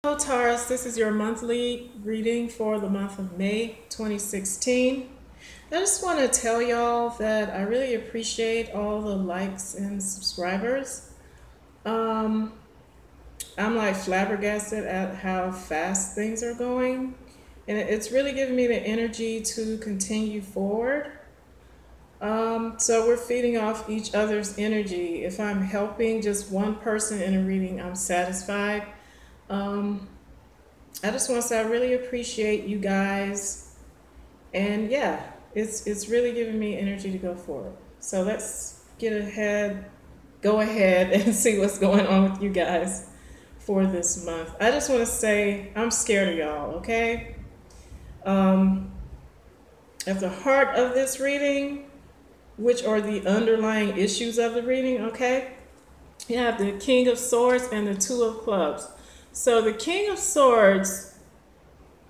Hello Taurus, this is your monthly reading for the month of May 2016. I just want to tell y'all that I really appreciate all the likes and subscribers. Um, I'm like flabbergasted at how fast things are going, and it's really giving me the energy to continue forward. So we're feeding off each other's energy. If I'm helping just one person in a reading, I'm satisfied. Um, I just want to say I really appreciate you guys, and yeah, it's really giving me energy to go forward. So let's go ahead and see what's going on with you guys for this month. I just want to say I'm scared of y'all. Okay, um, at the heart of this reading, which are the underlying issues of the reading. Okay, you have the King of Swords and the Two of Clubs. So the King of Swords,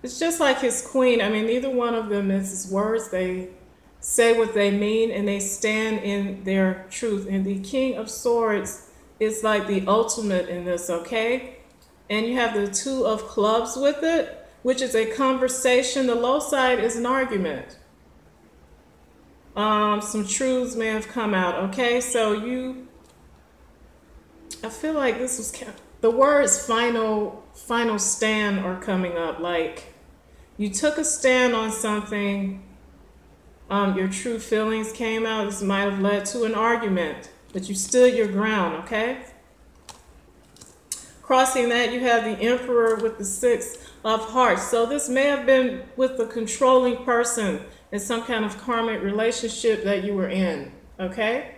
it's just like his queen. I mean, neither one of them is his words. They say what they mean and they stand in their truth. And the King of Swords is like the ultimate in this, okay? And you have the Two of Clubs with it, which is a conversation. The low side is an argument. Some truths may have come out, okay? So I feel like this was the words final stand are coming up. Like you took a stand on something, your true feelings came out. This might have led to an argument, but you stood your ground, okay? Crossing that, you have the Emperor with the Six of Hearts. So this may have been with the controlling person in some kind of karmic relationship that you were in, okay?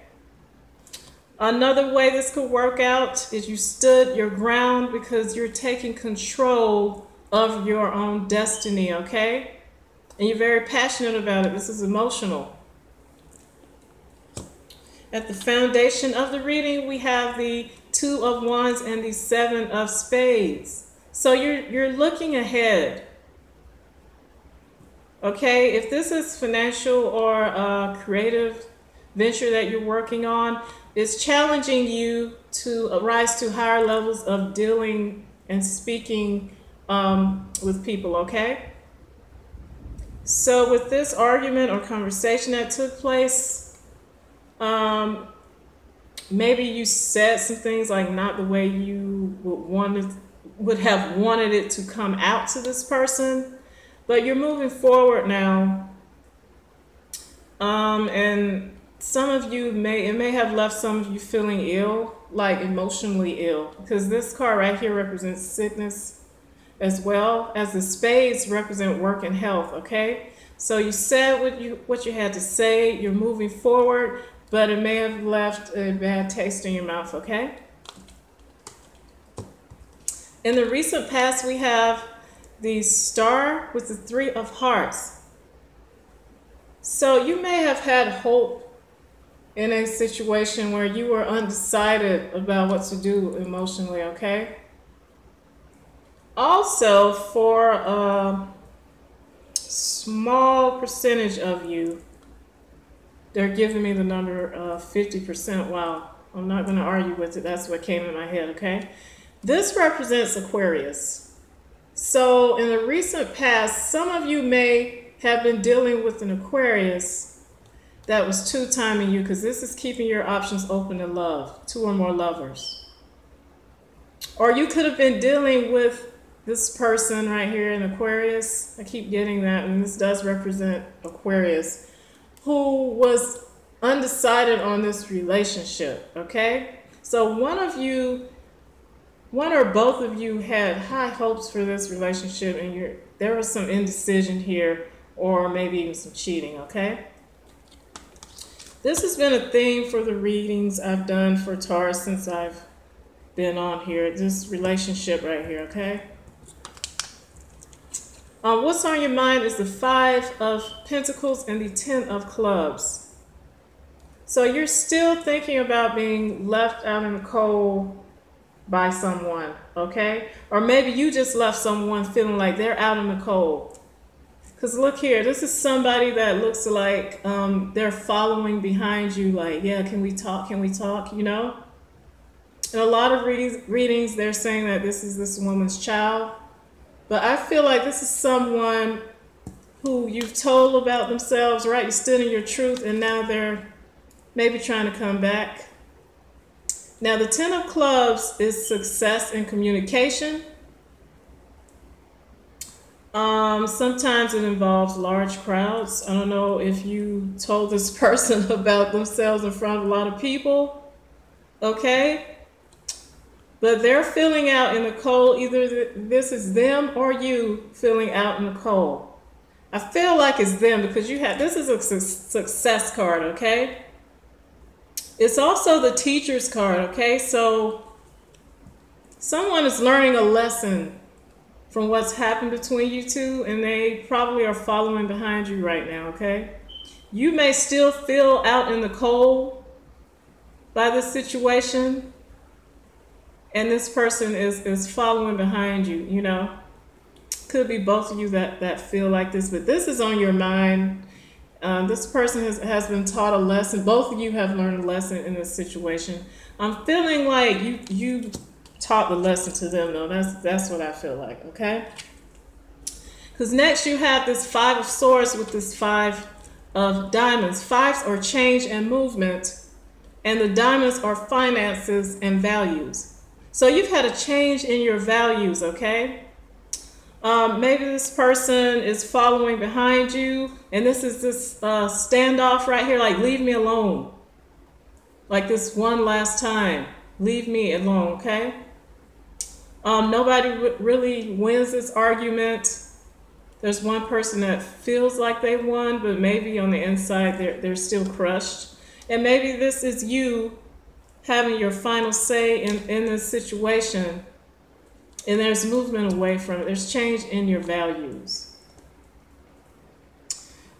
Another way this could work out is you stood your ground because you're taking control of your own destiny, okay? And you're very passionate about it. This is emotional. At the foundation of the reading, we have the Two of Wands and the Seven of Spades. So you're looking ahead. Okay, if this is financial or a creative venture that you're working on, it's challenging you to rise to higher levels of dealing and speaking with people, okay? So with this argument or conversation that took place, maybe you said some things like not the way you would have wanted it to come out to this person, but you're moving forward now, and some of you it may have left some of you feeling ill, like emotionally ill, because this card right here represents sickness as well as the spades represent work and health, okay? So you said what you had to say, you're moving forward, but it may have left a bad taste in your mouth, okay? In the recent past, we have the Star with the Three of Hearts. So you may have had hope in a situation where you were undecided about what to do emotionally, okay? Also, for a small percentage of you, they're giving me the number 50%. Wow, I'm not going to argue with it. That's what came in my head, okay? This represents Aquarius. So in the recent past, some of you may have been dealing with an Aquarius that was two-timing you, because this is keeping your options open to love, two or more lovers. Or you could have been dealing with this person right here in Aquarius. I keep getting that, and this does represent Aquarius, who was undecided on this relationship, okay? So one or both of you had high hopes for this relationship, and there was some indecision here, or maybe even some cheating, okay? This has been a theme for the readings I've done for Taurus since I've been on here, this relationship right here, okay? What's on your mind is the Five of Pentacles and the Ten of Clubs. So you're still thinking about being left out in the cold by someone, okay? Or maybe you just left someone feeling like they're out in the cold. Because look here, this is somebody that looks like they're following behind you like, yeah, can we talk, you know? In a lot of readings, they're saying that this is this woman's child. But I feel like this is someone who you've told about themselves, right? You stood in your truth, and now they're maybe trying to come back. Now, the Ten of Clubs is success in communication. Sometimes it involves large crowds. I don't know if you told this person about themselves in front of a lot of people, okay? But they're feeling out in the cold. Either this is them or you feeling out in the cold. I feel like it's them because you have, this is a success card, okay? It's also the teacher's card, okay? So someone is learning a lesson from what's happened between you two, and they probably are following behind you right now, okay? You may still feel out in the cold by this situation, and this person is following behind you, you know? Could be both of you that feel like this, but this is on your mind. This person has been taught a lesson. Both of you have learned a lesson in this situation. I'm feeling like you taught the lesson to them, though. That's what I feel like, okay? Because next you have this Five of Swords with this Five of Diamonds. Fives are change and movement, and the diamonds are finances and values. So you've had a change in your values, okay? Maybe this person is following behind you, and this is this standoff right here, like leave me alone. Like this one last time, leave me alone, okay? Nobody really wins this argument. There's one person that feels like they won, but maybe on the inside they're still crushed. And maybe this is you having your final say in this situation. And there's movement away from it. There's change in your values.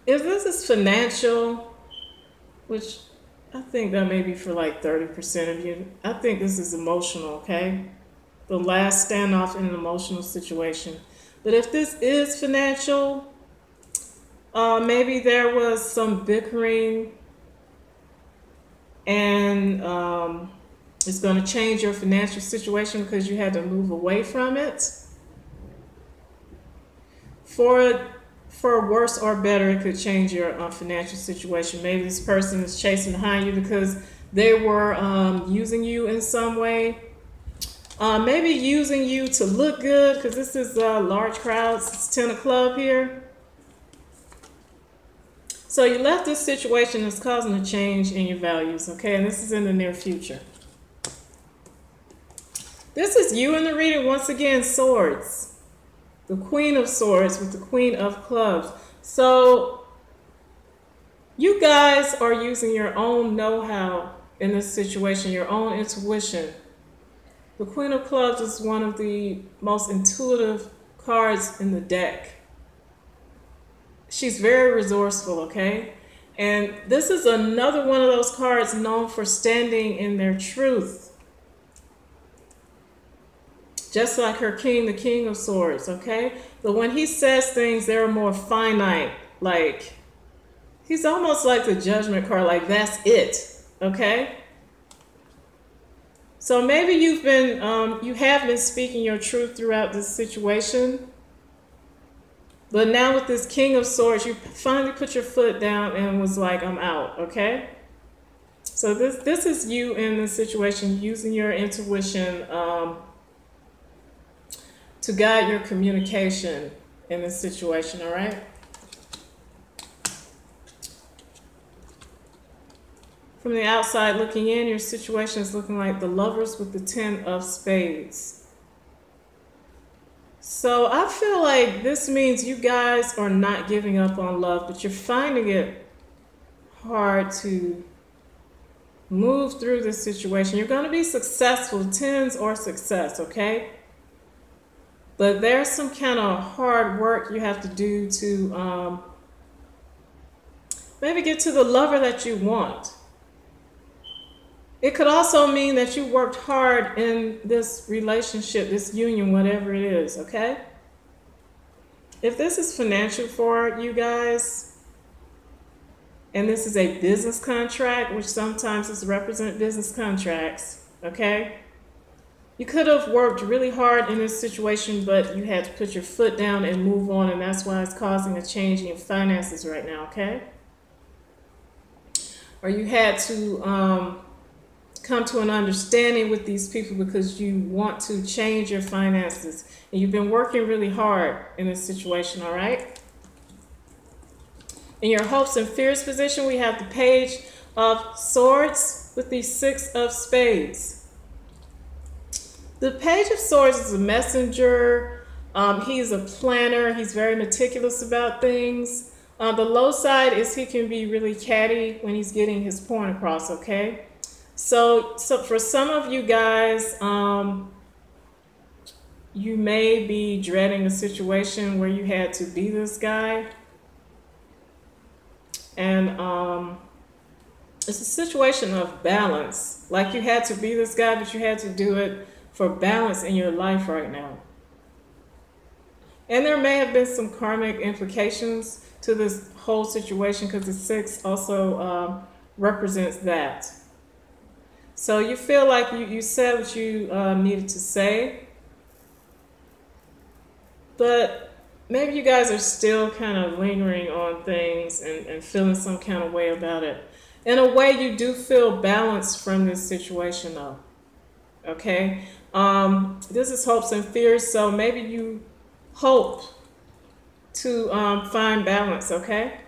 If this is financial, which I think that may be for like 30% of you, I think this is emotional, okay? The last standoff in an emotional situation. But if this is financial, maybe there was some bickering, and it's going to change your financial situation because you had to move away from it. For worse or better, it could change your financial situation. Maybe this person is chasing behind you because they were using you in some way. Maybe using you to look good, because this is large crowds. It's 10 of club here. So you left this situation that's causing a change in your values, okay? And this is in the near future. This is you in the reading. Once again, swords. The Queen of Swords with the Queen of Clubs. So you guys are using your own know-how in this situation, your own intuition. The Queen of Clubs is one of the most intuitive cards in the deck. She's very resourceful, okay? And this is another one of those cards known for standing in their truth. Just like her king, the King of Swords, okay? But when he says things, they're more finite. Like, he's almost like the Judgment card, like that's it, okay? So maybe you have been speaking your truth throughout this situation. But now with this King of Swords, you finally put your foot down and was like, I'm out, okay? So this is you in this situation, using your intuition to guide your communication in this situation, all right? From the outside looking in, your situation is looking like the Lovers with the 10 of Spades. So I feel like this means you guys are not giving up on love, but you're finding it hard to move through this situation. You're going to be successful. Tens are success, okay? But there's some kind of hard work you have to do to maybe get to the lover that you want. It could also mean that you worked hard in this relationship, this union, whatever it is, okay? If this is financial for you guys, and this is a business contract, which sometimes is represent business contracts, okay? You could have worked really hard in this situation, but you had to put your foot down and move on, and that's why it's causing a change in your finances right now, okay? Or you had to come to an understanding with these people because you want to change your finances, and you've been working really hard in this situation, all right? In your hopes and fears position, we have the Page of Swords with the Six of Spades. The Page of Swords is a messenger. He's a planner. He's very meticulous about things. The low side is he can be really catty when he's getting his point across, okay? So for some of you guys, you may be dreading a situation where you had to be this guy. And it's a situation of balance. Like you had to be this guy, but you had to do it for balance in your life right now. And there may have been some karmic implications to this whole situation because the six also represents that. So you feel like you said what you needed to say, but maybe you guys are still kind of lingering on things and feeling some kind of way about it. In a way, you do feel balanced from this situation though, okay? This is hopes and fears, so maybe you hope to find balance, okay?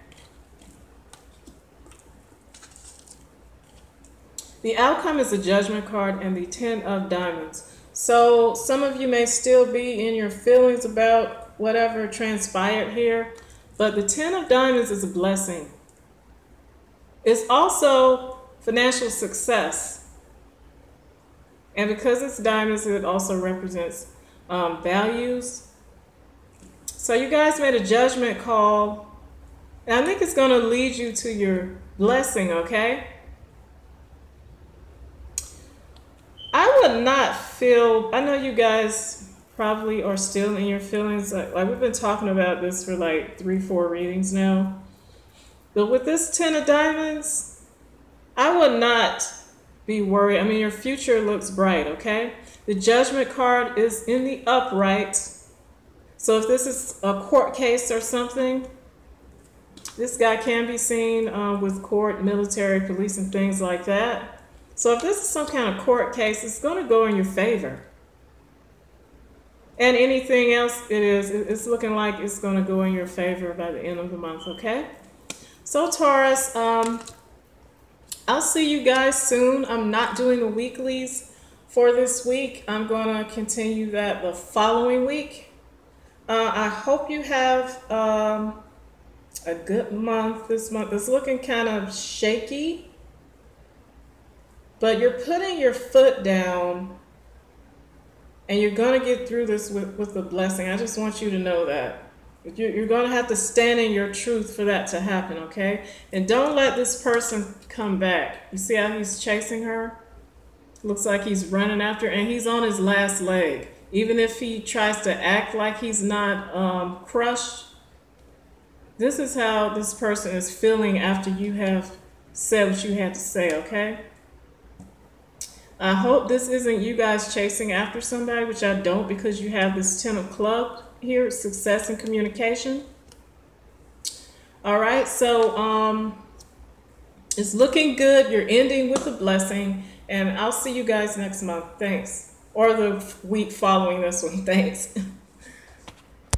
The outcome is the Judgment card and the Ten of Diamonds. So some of you may still be in your feelings about whatever transpired here, but the Ten of Diamonds is a blessing. It's also financial success. And because it's diamonds, it also represents values. So you guys made a judgment call, and I think it's going to lead you to your blessing, okay? I would not feel, I know you guys probably are still in your feelings. Like we've been talking about this for like 3-4 readings now. But with this Ten of Diamonds, I would not be worried. I mean, your future looks bright, okay? The Judgment card is in the upright. So if this is a court case or something, this guy can be seen with court, military, police, and things like that. So if this is some kind of court case, it's going to go in your favor. And anything else it's looking like it's going to go in your favor by the end of the month, okay? So Taurus, I'll see you guys soon. I'm not doing the weeklies for this week. I'm going to continue that the following week. I hope you have a good month. This month is looking kind of shaky, but you're putting your foot down and you're going to get through this with a blessing. I just want you to know that. You're going to have to stand in your truth for that to happen, okay? And don't let this person come back. You see how he's chasing her? Looks like he's running after her, and he's on his last leg. Even if he tries to act like he's not crushed, this is how this person is feeling after you have said what you had to say, okay? I hope this isn't you guys chasing after somebody, which I don't, because you have this Ten of Clubs here, success and communication. All right, so it's looking good. You're ending with a blessing, and I'll see you guys next month. Thanks. Or the week following this one. Thanks.